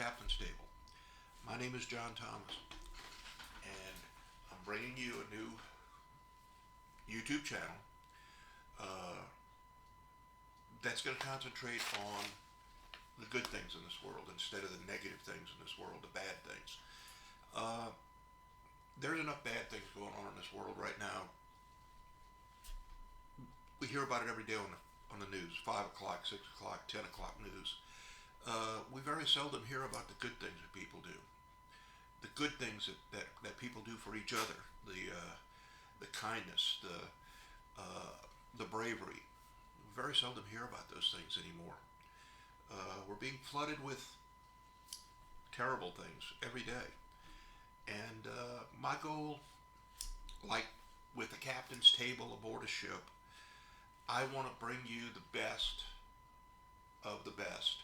Captain's Table. My name is John Thomas, and I'm bringing you a new YouTube channel uh, that's going to concentrate on the good things in this world instead of the negative things in this world, the bad things. Uh, there's enough bad things going on in this world right now. We hear about it every day on the news, 5 o'clock, 6 o'clock, 10 o'clock news. We very seldom hear about the good things that people do, the good things that people do for each other, the kindness, the bravery. We very seldom hear about those things anymore. We're being flooded with terrible things every day. And my goal, like with the captain's table aboard a ship, I want to bring you the best of the best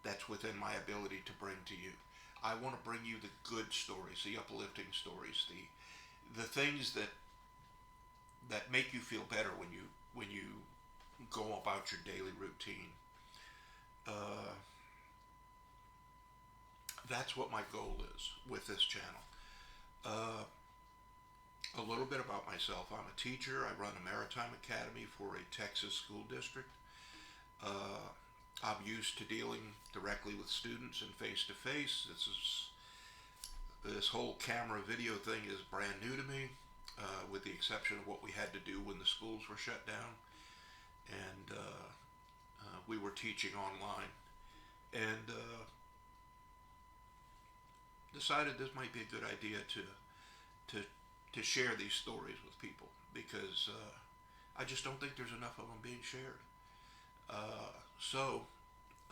that's within my ability to bring to you. I want to bring you the good stories, the uplifting stories, the things that make you feel better when you go about your daily routine. Uh, that's what my goal is with this channel. Uh, a little bit about myself. I'm a teacher. I run a maritime academy for a Texas school district. Uh, I'm used to dealing directly with students and face to face. This whole camera video thing is brand new to me, with the exception of what we had to do when the schools were shut down and we were teaching online. And decided this might be a good idea to to share these stories with people because I just don't think there's enough of them being shared. So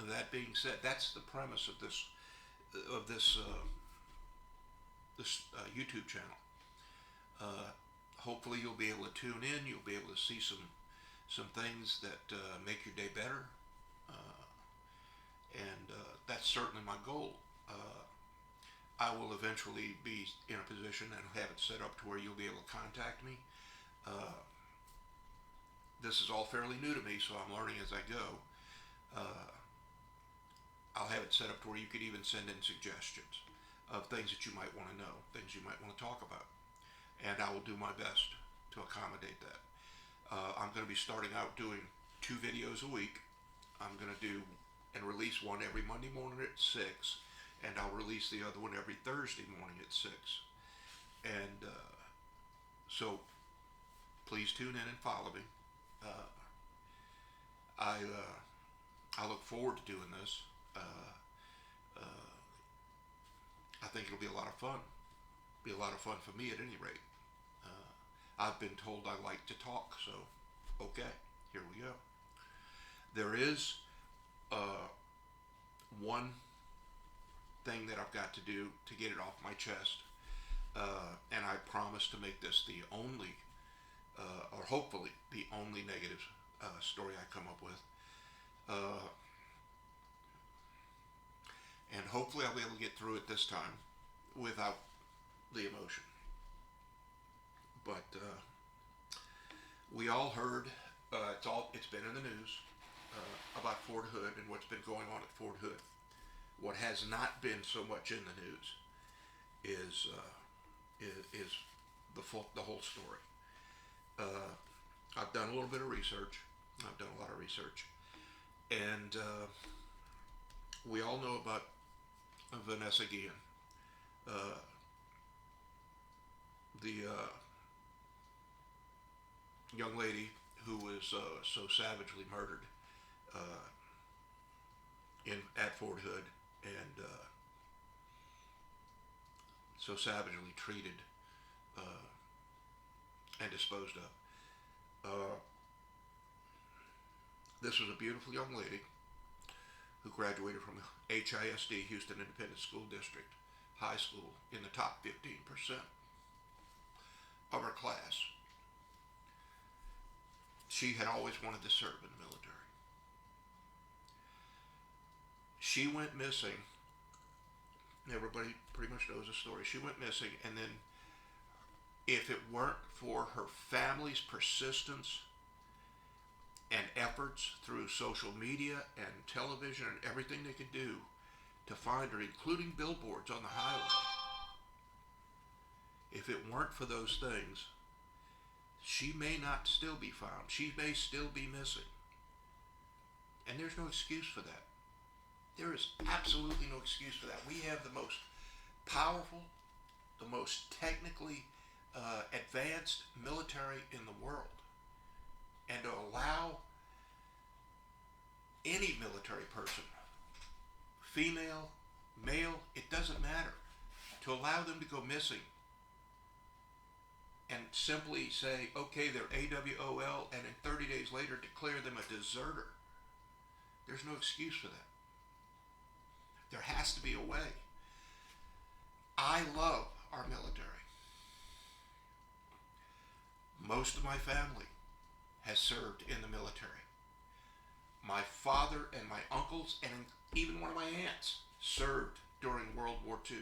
that being said, that's the premise of this YouTube channel. Hopefully, you'll be able to tune in. You'll be able to see some things that make your day better, and that's certainly my goal. I will eventually be in a position and have it set up to where you'll be able to contact me. Uh, this is all fairly new to me, so I'm learning as I go. Uh, I'll have it set up to where you could even send in suggestions of things that you might want to know, things you might want to talk about, and I will do my best to accommodate that. I'm going to be starting out doing 2 videos a week. I'm going to do and release one every Monday morning at 6, and I'll release the other one every Thursday morning at 6. And so please tune in and follow me. Uh, I look forward to doing this. Uh, I think it'll be a lot of fun. Be a lot of fun for me at any rate. I've been told I like to talk, so okay, here we go. There is one thing that I've got to do to get it off my chest, and I promise to make this the only, or hopefully the only negative story I come up with. And hopefully I'll be able to get through it this time without the emotion. But we all heard, it's been in the news about Fort Hood and what's been going on at Fort Hood. What has not been so much in the news is the whole story. I've done a little bit of research. I've done a lot of research, and we all know about Vanessa Guillen, the young lady who was so savagely murdered at Fort Hood, and so savagely treated and disposed of. This was a beautiful young lady who graduated from HISD, Houston Independent School District High School, in the top 15% of her class. She had always wanted to serve in the military. She went missing. Everybody pretty much knows the story. She went missing, and then if it weren't for her family's persistence and efforts through social media and television and everything they could do to find her, including billboards on the highway. If it weren't for those things, she may not still be found. She may still be missing. And there's no excuse for that. There is absolutely no excuse for that. We have the most powerful, the most technically advanced military in the world. And to allow any military person, female, male, it doesn't matter, to allow them to go missing and simply say, okay, they're AWOL, and in 30 days later declare them a deserter. There's no excuse for that. There has to be a way. I love our military. Most of my family has served in the military. My father and my uncles and even one of my aunts served during World War II.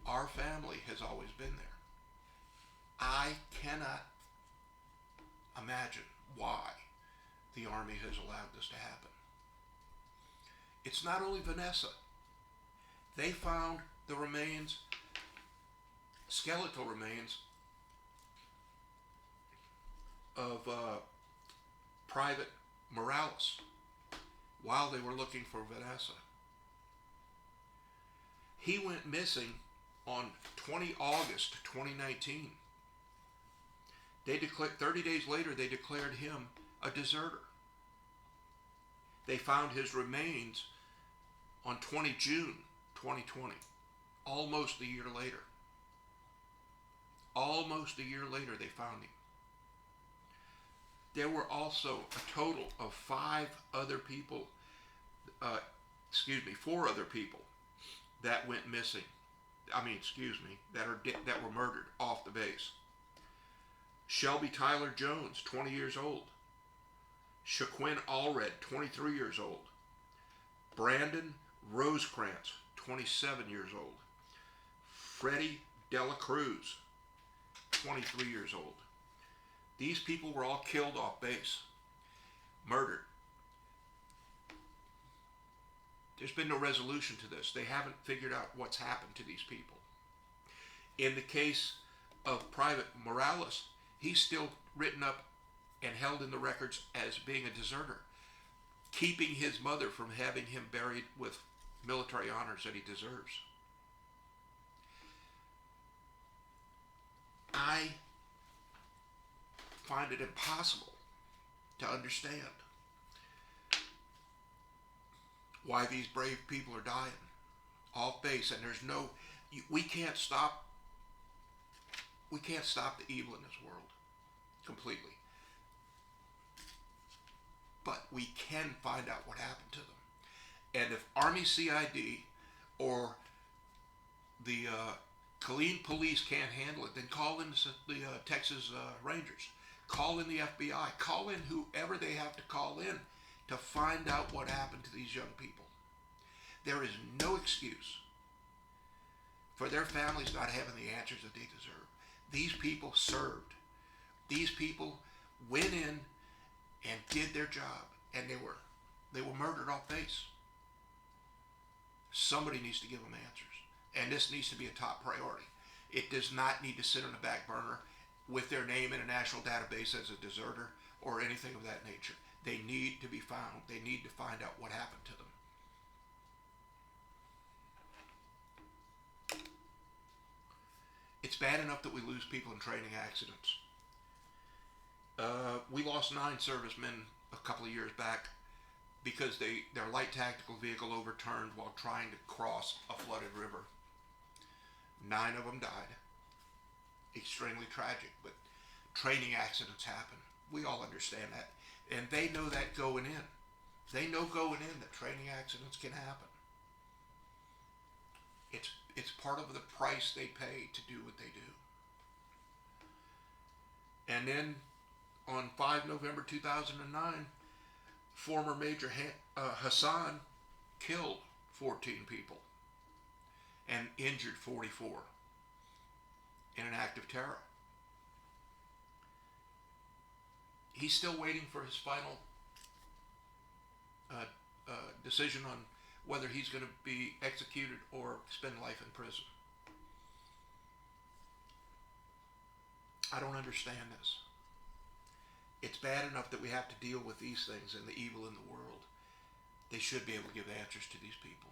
Our family has always been there. I cannot imagine why the Army has allowed this to happen. It's not only Vanessa. They found the remains, skeletal remains, of Private Morales while they were looking for Vanessa. He went missing on 20 August 2019. They declared 30 days later they declared him a deserter. They found his remains on 20 June 2020, almost a year later. Almost a year later they found him. There were also a total of four other people that went missing. That were murdered off the base. Shelby Tyler Jones, 20 years old. Shaquin Allred, 23 years old. Brandon Rosecrans, 27 years old. Freddie Dela Cruz, 23 years old. These people were all killed off base, murdered. There's been no resolution to this. They haven't figured out what's happened to these people. In the case of Private Morales, he's still written up and held in the records as being a deserter, keeping his mother from having him buried with military honors that he deserves. I find it impossible to understand why these brave people are dying off base, and we can't stop the evil in this world completely, but we can find out what happened to them. And if Army CID or the Killeen Police can't handle it, then call in the Texas Rangers. Call in the FBI. Call in whoever they have to call in to find out what happened to these young people. There is no excuse for their families not having the answers that they deserve. These people served. These people went in and did their job, and they were murdered off base. Somebody needs to give them answers, and this needs to be a top priority. It does not need to sit on the back burner with their name in a national database as a deserter or anything of that nature. They need to be found. They need to find out what happened to them. It's bad enough that we lose people in training accidents. We lost 9 servicemen a couple of years back because their light tactical vehicle overturned while trying to cross a flooded river. 9 of them died. Extremely tragic, but training accidents happen. We all understand that. And they know that going in. They know going in that training accidents can happen. It's part of the price they pay to do what they do. And then on 5 November 2009, former Major Hassan killed 14 people and injured 44 in an act of terror. He's still waiting for his final decision on whether he's going to be executed or spend life in prison. I don't understand this. It's bad enough that we have to deal with these things and the evil in the world. They should be able to give answers to these people,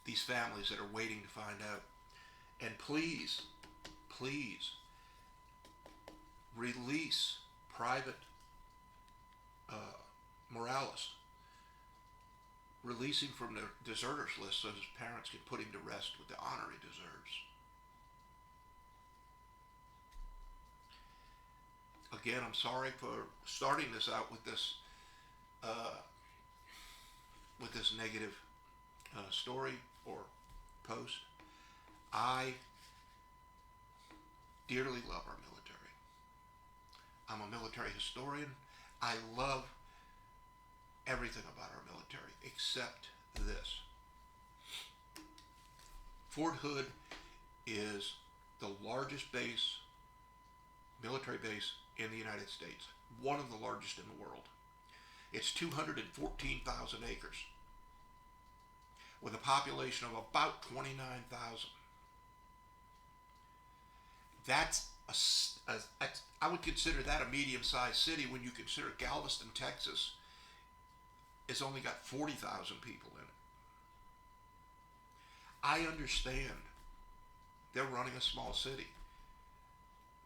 these families that are waiting to find out. And please, please, release Private Morales. Release him from the deserters list so his parents can put him to rest with the honor he deserves. Again, I'm sorry for starting this out with this negative story or post. I dearly love our military. I'm a military historian. I love everything about our military except this. Fort Hood is the largest base, military base in the United States, one of the largest in the world. It's 214,000 acres with a population of about 29,000. I would consider that a medium-sized city when you consider Galveston, Texas, has only got 40,000 people in it. I understand they're running a small city,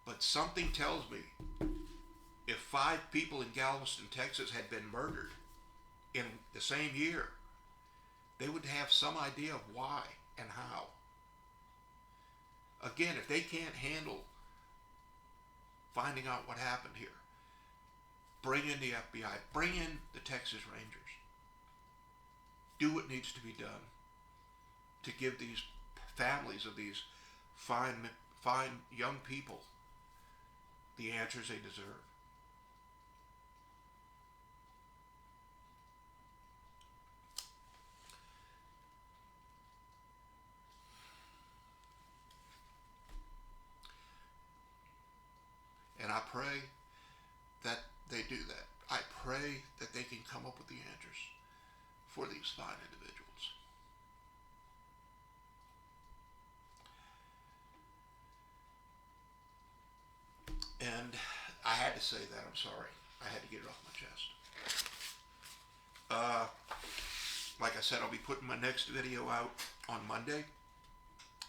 but something tells me if 5 people in Galveston, Texas had been murdered in the same year, they would have some idea of why and how. Again, if they can't handle finding out what happened here, bring in the FBI, bring in the Texas Rangers. Do what needs to be done to give these families of these fine young people the answers they deserve. And I pray that they do that. I pray that they can come up with the answers for these fine individuals. And I had to say that. I'm sorry. I had to get it off my chest. Like I said, I'll be putting my next video out on Monday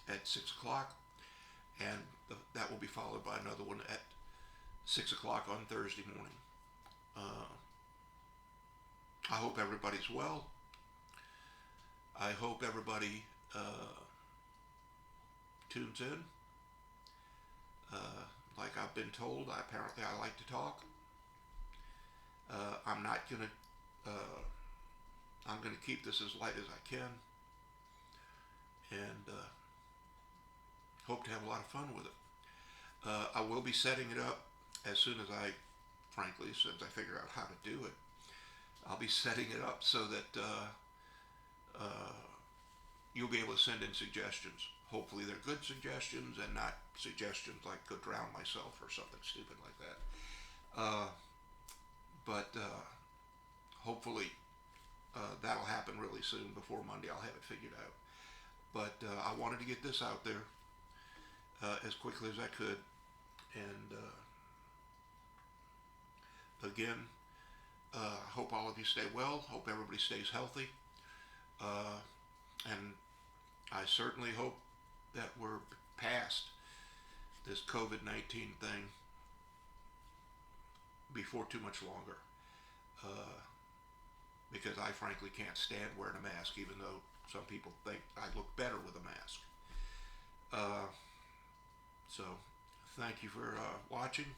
at 6 o'clock. And that will be followed by another one at 6 o'clock on Thursday morning. I hope everybody's well. I hope everybody tunes in. Like I've been told, apparently I like to talk. I'm not gonna. I'm gonna keep this as light as I can, and hope to have a lot of fun with it. I will be setting it up as soon as I figure out how to do it. I'll be setting it up so that you'll be able to send in suggestions. Hopefully they're good suggestions and not suggestions like go drown myself or something stupid like that. But hopefully that'll happen really soon. Before Monday I'll have it figured out. But I wanted to get this out there as quickly as I could. And again, hope all of you stay well. Hope everybody stays healthy. And I certainly hope that we're past this COVID-19 thing before too much longer. Because I frankly can't stand wearing a mask, even though some people think I look better with a mask. So thank you for watching,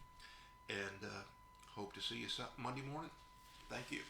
and hope to see you Monday morning. Thank you.